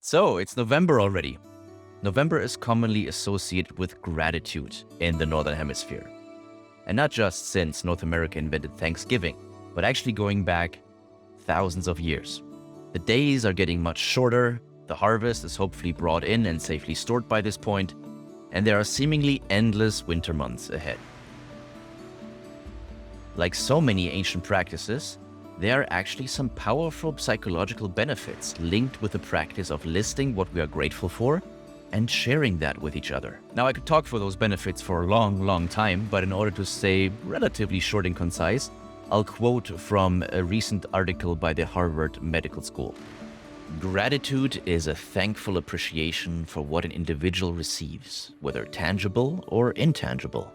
So it's November already. November is commonly associated with gratitude in the Northern Hemisphere. And not just since North America invented Thanksgiving, but actually going back thousands of years. The days are getting much shorter, the harvest is hopefully brought in and safely stored by this point, and there are seemingly endless winter months ahead. Like so many ancient practices, there are actually some powerful psychological benefits linked with the practice of listing what we are grateful for and sharing that with each other. Now, I could talk for those benefits for a long time, but in order to stay relatively short and concise, I'll quote from a recent article by the Harvard Medical School. Gratitude is a thankful appreciation for what an individual receives, whether tangible or intangible.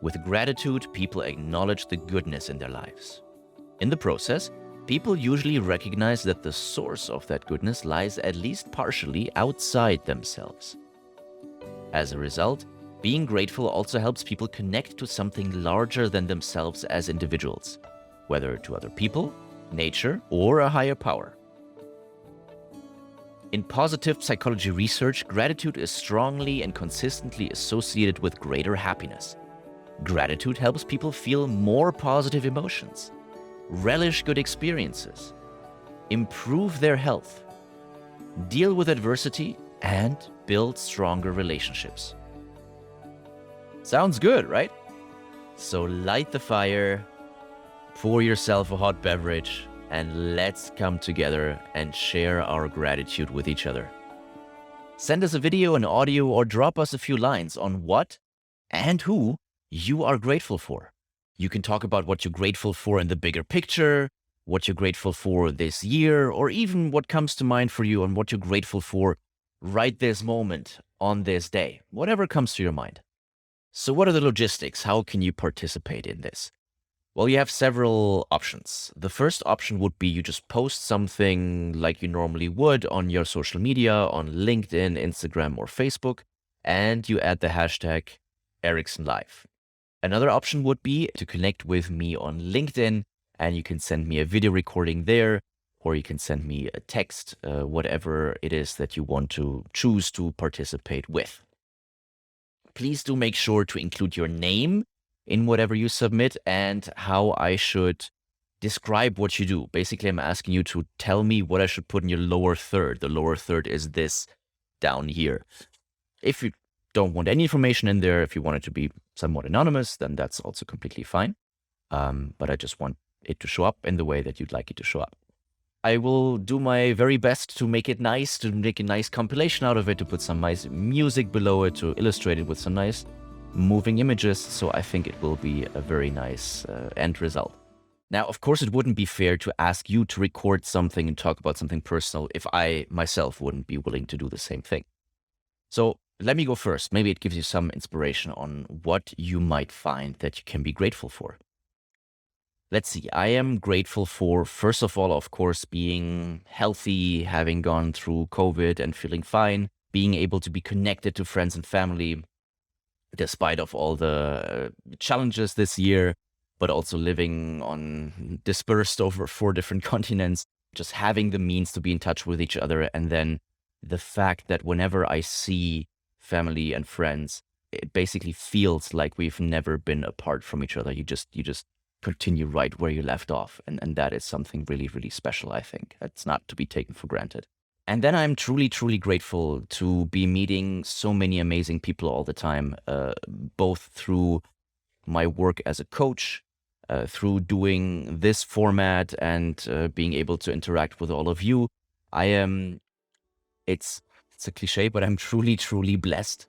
With gratitude, people acknowledge the goodness in their lives. In the process, people usually recognize that the source of that goodness lies at least partially outside themselves. As a result, being grateful also helps people connect to something larger than themselves as individuals, whether to other people, nature, or a higher power. In positive psychology research, gratitude is strongly and consistently associated with greater happiness. Gratitude helps people feel more positive emotions, relish good experiences, improve their health, deal with adversity, and build stronger relationships. Sounds good, right? So light the fire, pour yourself a hot beverage, and let's come together and share our gratitude with each other. Send us a video, an audio, or drop us a few lines on what and who you are grateful for. You can talk about what you're grateful for in the bigger picture, what you're grateful for this year, or even what comes to mind for you and what you're grateful for right this moment on this day, whatever comes to your mind. So what are the logistics? How can you participate in this? Well, you have several options. The first option would be you just post something like you normally would on your social media, on LinkedIn, Instagram, or Facebook, and you add the hashtag Erickson Live. Another option would be to connect with me on LinkedIn, and you can send me a video recording there, or you can send me a text, whatever it is that you want to choose to participate with. Please do make sure to include your name in whatever you submit and how I should describe what you do. Basically, I'm asking you to tell me what I should put in your lower third. The lower third is this down here. If you don't want any information in there, if you want it to be somewhat anonymous, then that's also completely fine. But I just want it to show up in the way that you'd like it to show up. I will do my very best to make it nice, to make a nice compilation out of it, to put some nice music below it, to illustrate it with some nice moving images. So I think it will be a very nice end result. Now, of course, it wouldn't be fair to ask you to record something and talk about something personal if I myself wouldn't be willing to do the same thing. So let me go first. Maybe it gives you some inspiration on what you might find that you can be grateful for. Let's see. I am grateful for, first of all, of course, being healthy, having gone through COVID and feeling fine, being able to be connected to friends and family, despite of all the challenges this year, but also living dispersed over 4 different continents, just having the means to be in touch with each other. And then the fact that whenever I see family and friends, it basically feels like we've never been apart from each other. You just continue right where you left off. And that is something really, really special, I think. It's not to be taken for granted. And then I'm truly, truly grateful to be meeting so many amazing people all the time, both through my work as a coach, through doing this format and being able to interact with all of you. It's a cliche, but I'm truly, truly blessed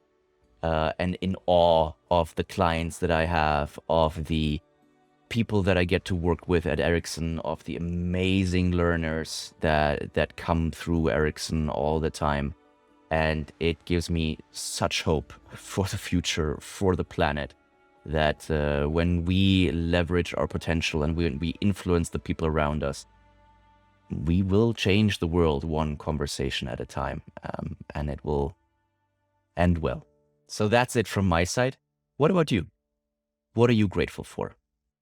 and in awe of the clients that I have, of the people that I get to work with at Erickson, of the amazing learners that come through Erickson all the time. And it gives me such hope for the future, for the planet, that when we leverage our potential and when we influence the people around us, we will change the world one conversation at a time, and it will end well. So that's it from my side. What about you? What are you grateful for?